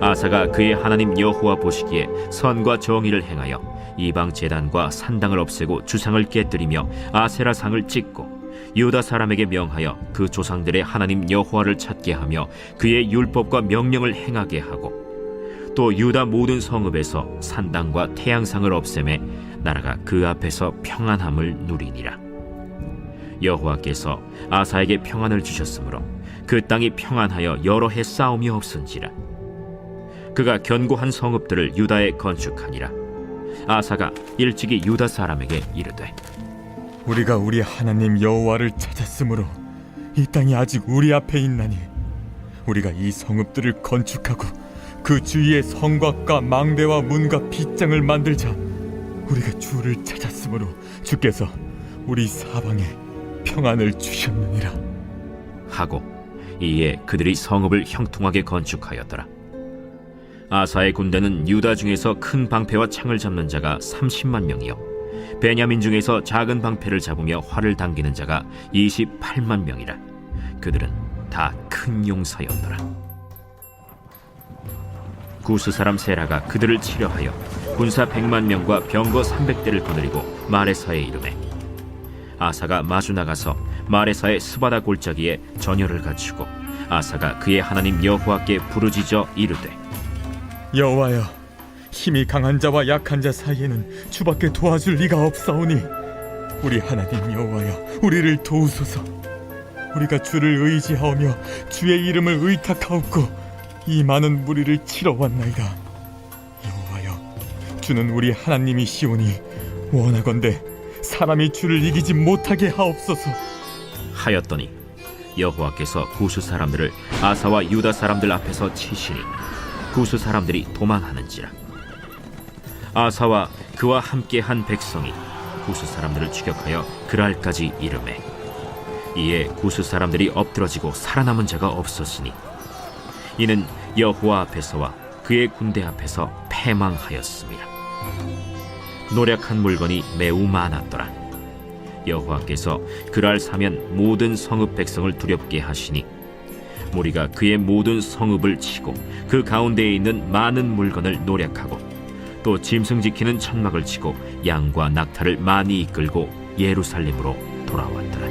아사가 그의 하나님 여호와 보시기에 선과 정의를 행하여 이방 제단과 산당을 없애고 주상을 깨뜨리며 아세라 상을 찍고 유다 사람에게 명하여 그 조상들의 하나님 여호와를 찾게 하며 그의 율법과 명령을 행하게 하고 또 유다 모든 성읍에서 산당과 태양상을 없애매 나라가 그 앞에서 평안함을 누리니라. 여호와께서 아사에게 평안을 주셨으므로 그 땅이 평안하여 여러 해 싸움이 없은지라. 그가 견고한 성읍들을 유다에 건축하니라. 아사가 일찍이 유다 사람에게 이르되 우리가 우리 하나님 여호와를 찾았으므로 이 땅이 아직 우리 앞에 있나니 우리가 이 성읍들을 건축하고 그 주위에 성곽과 망대와 문과 빗장을 만들자. 우리가 주를 찾았으므로 주께서 우리 사방에 평안을 주셨느니라 하고 이에 그들이 성읍을 형통하게 건축하였더라. 아사의 군대는 유다 중에서 큰 방패와 창을 잡는 자가 30만 명이요 베냐민 중에서 작은 방패를 잡으며 활을 당기는 자가 28만 명이라. 그들은 다 큰 용사였더라. 구스 사람 세라가 그들을 치려하여 군사 100만 명과 병거 300대를 거느리고 마레사에 이르매 아사가 마주 나가서 마레사의 스바다 골짜기에 전열을 갖추고 아사가 그의 하나님 여호와께 부르짖어 이르되 여호와여, 힘이 강한 자와 약한 자 사이에는 주밖에 도와줄 리가 없사오니 우리 하나님 여호와여, 우리를 도우소서. 우리가 주를 의지하오며 주의 이름을 의탁하옵고 이 많은 무리를 치러 왔나이다. 여호와여, 주는 우리 하나님이시오니 원하건대 사람이 주를 이기지 못하게 하옵소서 하였더니 여호와께서 구스 사람들을 아사와 유다 사람들 앞에서 치시니 구스 사람들이 도망하는지라. 아사와 그와 함께한 백성이 구스 사람들을 추격하여 그랄까지 이르매 이에 구스 사람들이 엎드러지고 살아남은 자가 없었으니 이는 여호와 앞에서와 그의 군대 앞에서 패망하였습니다. 노력한 물건이 매우 많았더라. 여호와께서 그랄 사면 모든 성읍 백성을 두렵게 하시니 무리가 그의 모든 성읍을 치고 그 가운데에 있는 많은 물건을 노력하고 또 짐승 지키는 천막을 치고 양과 낙타를 많이 이끌고 예루살렘으로 돌아왔더라.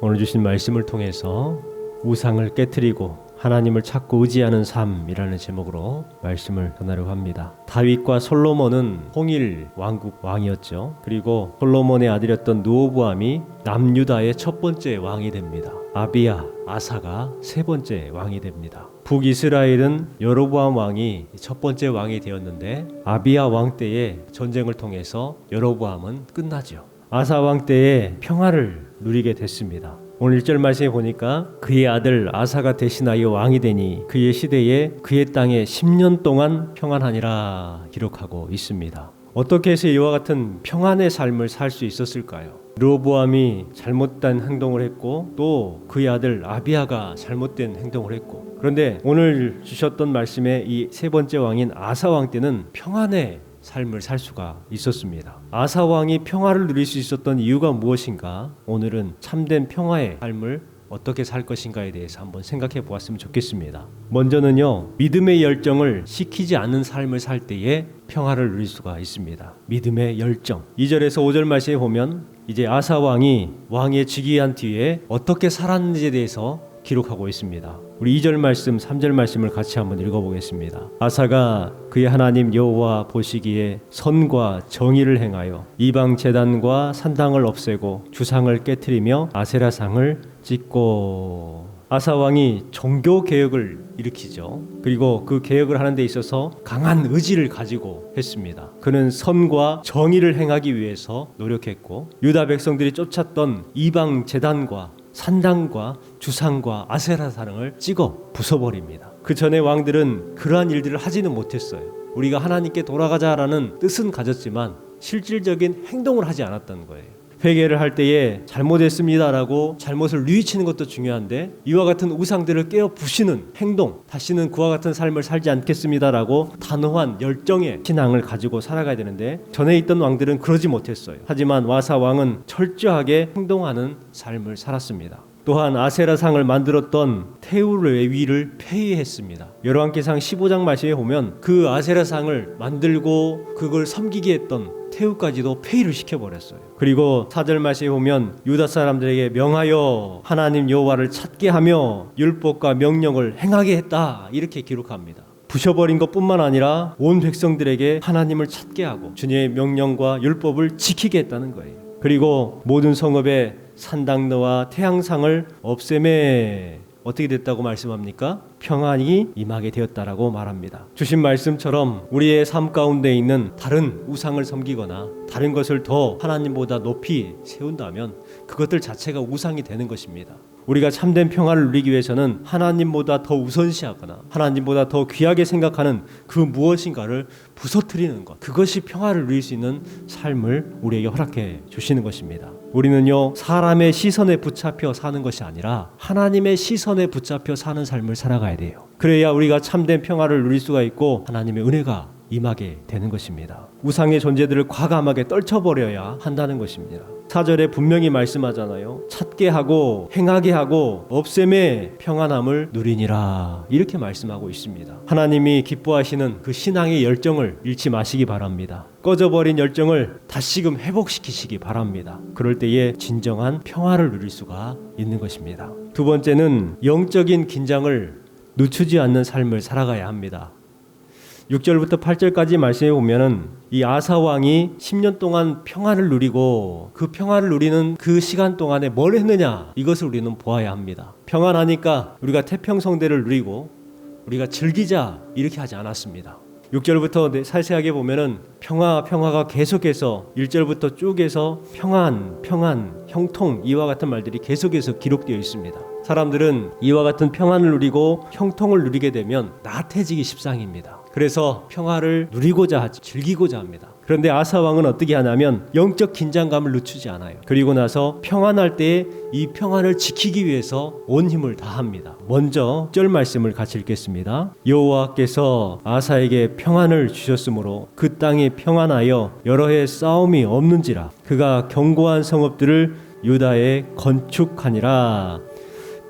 오늘 주신 말씀을 통해서 우상을 깨트리고 하나님을 찾고 의지하는 삶이라는 제목으로 말씀을 전하려고 합니다. 다윗과 솔로몬은 통일 왕국 왕이었죠. 그리고 솔로몬의 아들이었던 르호보암이 남유다의 첫 번째 왕이 됩니다. 아비야, 아사가 세 번째 왕이 됩니다. 북이스라엘은 여로보암 왕이 첫 번째 왕이 되었는데 아비야 왕 때의 전쟁을 통해서 여로보암은 끝나죠. 아사 왕 때에 평화를 누리게 됐습니다. 오늘 1절 말씀에 보니까 그의 아들 아사가 대신하여 왕이 되니 그의 시대에 그의 땅에 10년 동안 평안하니라 기록하고 있습니다. 어떻게 해서 이와 같은 평안의 삶을 살 수 있었을까요? 르호보암이 잘못된 행동을 했고 또 그의 아들 아비야가 잘못된 행동을 했고, 그런데 오늘 주셨던 말씀에 이 세 번째 왕인 아사 왕 때는 평안의 삶을 살 수가 있었습니다. 아사 왕이 평화를 누릴 수 있었던 이유가 무엇인가? 오늘은 참된 평화의 삶을 어떻게 살 것인가에 대해서 한번 생각해 보았으면 좋겠습니다. 먼저는요, 믿음의 열정을 식히지 않는 삶을 살 때에 평화를 누릴 수가 있습니다. 믿음의 열정. 2절에서 5절 말씀에 보면 이제 아사 왕이 왕위에 즉위한 뒤에 어떻게 살았는지에 대해서 기록하고 있습니다. 우리 2절 말씀, 3절 말씀을 같이 한번 읽어보겠습니다. 아사가 그의 하나님 여호와 보시기에 선과 정의를 행하여 이방 제단과 산당을 없애고 주상을 깨트리며 아세라상을 찍고. 아사 왕이 종교 개혁을 일으키죠. 그리고 그 개혁을 하는 데 있어서 강한 의지를 가지고 했습니다. 그는 선과 정의를 행하기 위해서 노력했고 유다 백성들이 쫓았던 이방 제단과 산당과 주상과 아세라상을 찍어 부숴버립니다. 그 전에 왕들은 그러한 일들을 하지는 못했어요. 우리가 하나님께 돌아가자라는 뜻은 가졌지만 실질적인 행동을 하지 않았던 거예요. 회개를 할 때에 잘못했습니다라고 잘못을 뉘우치는 것도 중요한데 이와 같은 우상들을 깨어 부시는 행동, 다시는 그와 같은 삶을 살지 않겠습니다라고 단호한 열정의 신앙을 가지고 살아가야 되는데 전에 있던 왕들은 그러지 못했어요. 하지만 아사 왕은 철저하게 행동하는 삶을 살았습니다. 또한 아세라상을 만들었던 테우레위를 폐위했습니다. 열왕기상 15장 말씀에 보면 그 아세라상을 만들고 그걸 섬기게 했던 태우까지도 폐위를 시켜버렸어요. 그리고 4절 말씀에 보면 유다 사람들에게 명하여 하나님 여호와를 찾게 하며 율법과 명령을 행하게 했다, 이렇게 기록합니다. 부셔버린 것뿐만 아니라 온 백성들에게 하나님을 찾게 하고 주님의 명령과 율법을 지키게 했다는 거예요. 그리고 모든 성읍에 산당너와 태양상을 없애매 어떻게 됐다고 말씀합니까? 평안이 임하게 되었다라고 말합니다. 주신 말씀처럼 우리의 삶 가운데 있는 다른 우상을 섬기거나 다른 것을 더 하나님보다 높이 세운다면 그것들 자체가 우상이 되는 것입니다. 우리가 참된 평안을 누리기 위해서는 하나님보다 더 우선시하거나 하나님보다 더 귀하게 생각하는 그 무엇인가를 부서뜨리는 것, 그것이 평안을 누릴 수 있는 삶을 우리에게 허락해 주시는 것입니다. 우리는요, 사람의 시선에 붙잡혀 사는 것이 아니라 하나님의 시선에 붙잡혀 사는 삶을 살아가야 돼요. 그래야 우리가 참된 평안을 누릴 수가 있고 하나님의 은혜가 임하게 되는 것입니다. 우상의 존재들을 과감하게 떨쳐버려야 한다는 것입니다. 4절에 분명히 말씀하잖아요. 찾게 하고 행하게 하고 없앰에 평안함을 누리니라, 이렇게 말씀하고 있습니다. 하나님이 기뻐하시는 그 신앙의 열정을 잃지 마시기 바랍니다. 꺼져버린 열정을 다시금 회복시키시기 바랍니다. 그럴 때에 진정한 평화를 누릴 수가 있는 것입니다. 두 번째는 영적인 긴장을 늦추지 않는 삶을 살아가야 합니다. 6절부터 8절까지 말씀해 보면은 이 아사 왕이 10년 동안 평안을 누리고 그 평안을 누리는 그 시간 동안에 뭘 했느냐, 이것을 우리는 보아야 합니다. 평안하니까 우리가 태평성대를 누리고 우리가 즐기자, 이렇게 하지 않았습니다. 6절부터 살세하게 보면은 평화가 계속해서 1절부터 쭉 해서 평안, 형통, 이와 같은 말들이 계속해서 기록되어 있습니다. 사람들은 이와 같은 평안을 누리고 형통을 누리게 되면 나태해지기 십상입니다. 그래서 평화를 누리고자 하지, 즐기고자 합니다. 그런데 아사 왕은 어떻게 하냐면 영적 긴장감을 늦추지 않아요. 그리고 나서 평안할 때에 이 평안을 지키기 위해서 온 힘을 다합니다. 먼저 6절 말씀을 같이 읽겠습니다. 여호와께서 아사에게 평안을 주셨으므로 그 땅이 평안하여 여러 해 싸움이 없는지라 그가 견고한 성읍들을 유다에 건축하니라.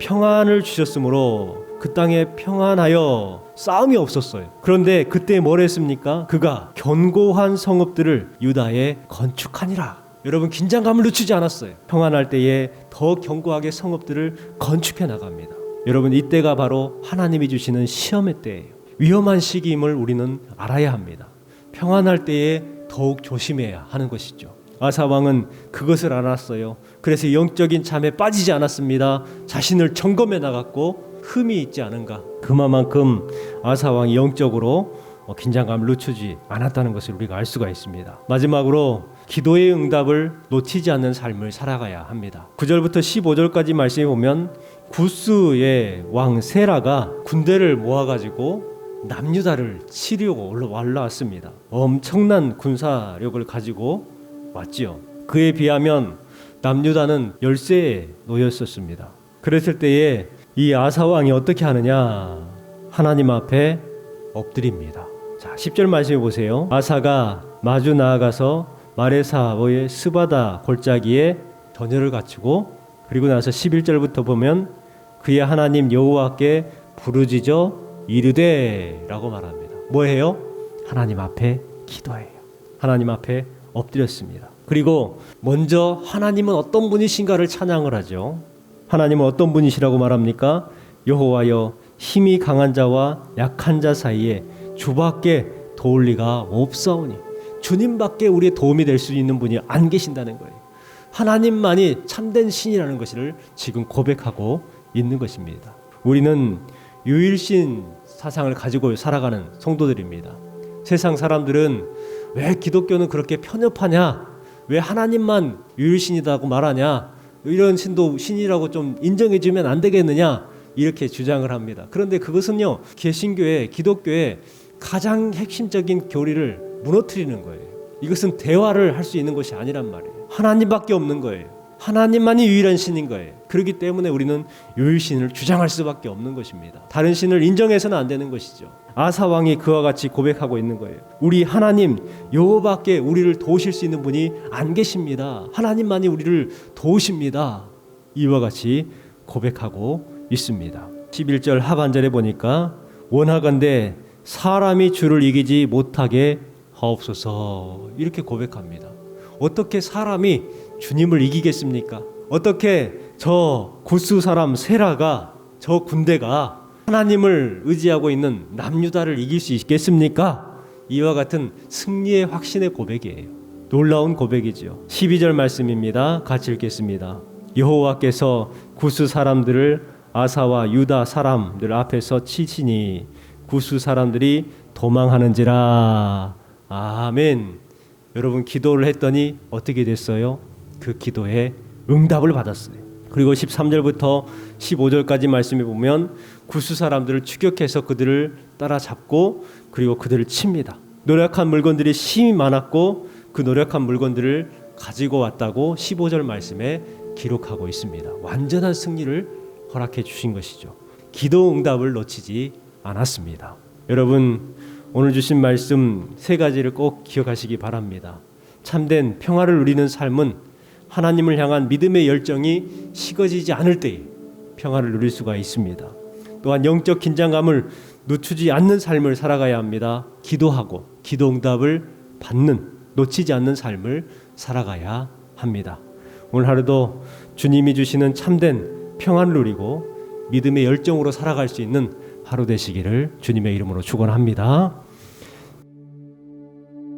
평안을 주셨으므로 그 땅에 평안하여 싸움이 없었어요. 그런데 그때 뭘 했습니까? 그가 견고한 성읍들을 유다에 건축하니라. 여러분, 긴장감을 늦추지 않았어요. 평안할 때에 더 견고하게 성읍들을 건축해 나갑니다. 여러분, 이때가 바로 하나님이 주시는 시험의 때예요. 위험한 시기임을 우리는 알아야 합니다. 평안할 때에 더욱 조심해야 하는 것이죠. 아사 왕은 그것을 알았어요. 그래서 영적인 잠에 빠지지 않았습니다. 자신을 점검해 나갔고 흠이 있지 않은가, 그만큼 아사 왕이 영적으로 긴장감을 늦추지 않았다는 것을 우리가 알 수가 있습니다. 마지막으로 기도의 응답을 놓치지 않는 삶을 살아가야 합니다. 9절부터 15절까지 말씀해 보면 구스의 왕 세라가 군대를 모아가지고 남유다를 치려고 올라왔습니다. 엄청난 군사력을 가지고 왔지요. 그에 비하면 남유다는 열세에 놓였었습니다. 그랬을 때에 이 아사왕이 어떻게 하느냐, 하나님 앞에 엎드립니다. 자, 10절 말씀해 보세요. 아사가 마주 나아가서 마레사의 스바다 골짜기에 전열을 갖추고, 그리고 나서 11절부터 보면 그의 하나님 여호와께 부르짖어 이르되 라고 말합니다. 뭐예요? 하나님 앞에 기도해요. 하나님 앞에 엎드렸습니다. 그리고 먼저 하나님은 어떤 분이신가를 찬양을 하죠. 하나님은 어떤 분이시라고 말합니까? 여호와여, 힘이 강한 자와 약한 자 사이에 주밖에 도울 리가 없사오니. 주님밖에 우리의 도움이 될 수 있는 분이 안 계신다는 거예요. 하나님만이 참된 신이라는 것을 지금 고백하고 있는 것입니다. 우리는 유일신 사상을 가지고 살아가는 성도들입니다. 세상 사람들은 왜 기독교는 그렇게 편협하냐, 왜 하나님만 유일신이라고 말하냐, 이런 신도 신이라고 좀 인정해주면 안 되겠느냐, 이렇게 주장을 합니다. 그런데 그것은요, 개신교회, 기독교의 가장 핵심적인 교리를 무너뜨리는 거예요. 이것은 대화를 할 수 있는 것이 아니란 말이에요. 하나님밖에 없는 거예요. 하나님만이 유일한 신인 거예요. 그렇기 때문에 우리는 유일신을 주장할 수밖에 없는 것입니다. 다른 신을 인정해서는 안 되는 것이죠. 아사 왕이 그와 같이 고백하고 있는 거예요. 우리 하나님 여호와밖에 우리를 도우실 수 있는 분이 안 계십니다. 하나님만이 우리를 도우십니다. 이와 같이 고백하고 있습니다. 11절 하반절에 보니까 원하건대 사람이 주를 이기지 못하게 하옵소서 이렇게 고백합니다. 어떻게 사람이 주님을 이기겠습니까? 어떻게 저 구스 사람 세라가 저 군대가 하나님을 의지하고 있는 남유다를 이길 수 있겠습니까? 이와 같은 승리의 확신의 고백이에요. 놀라운 고백이죠. 12절 말씀입니다. 같이 읽겠습니다. 여호와께서 구스 사람들을 아사와 유다 사람들 앞에서 치시니 구스 사람들이 도망하는지라. 아멘. 여러분 기도를 했더니 어떻게 됐어요? 그 기도에 응답을 받았어요. 그리고 13절부터 15절까지 말씀해 보면 구스 사람들을 추격해서 그들을 따라잡고 그리고 그들을 칩니다. 노력한 물건들이 심히 많았고 그 노력한 물건들을 가지고 왔다고 15절 말씀에 기록하고 있습니다. 완전한 승리를 허락해 주신 것이죠. 기도 응답을 놓치지 않았습니다. 여러분 오늘 주신 말씀 세 가지를 꼭 기억하시기 바랍니다. 참된 평화를 누리는 삶은 하나님을 향한 믿음의 열정이 식어지지 않을 때에 평화를 누릴 수가 있습니다. 또한 영적 긴장감을 늦추지 않는 삶을 살아가야 합니다. 기도하고 기도 응답을 받는 놓치지 않는 삶을 살아가야 합니다. 오늘 하루도 주님이 주시는 참된 평안을 누리고 믿음의 열정으로 살아갈 수 있는 하루 되시기를 주님의 이름으로 축원합니다.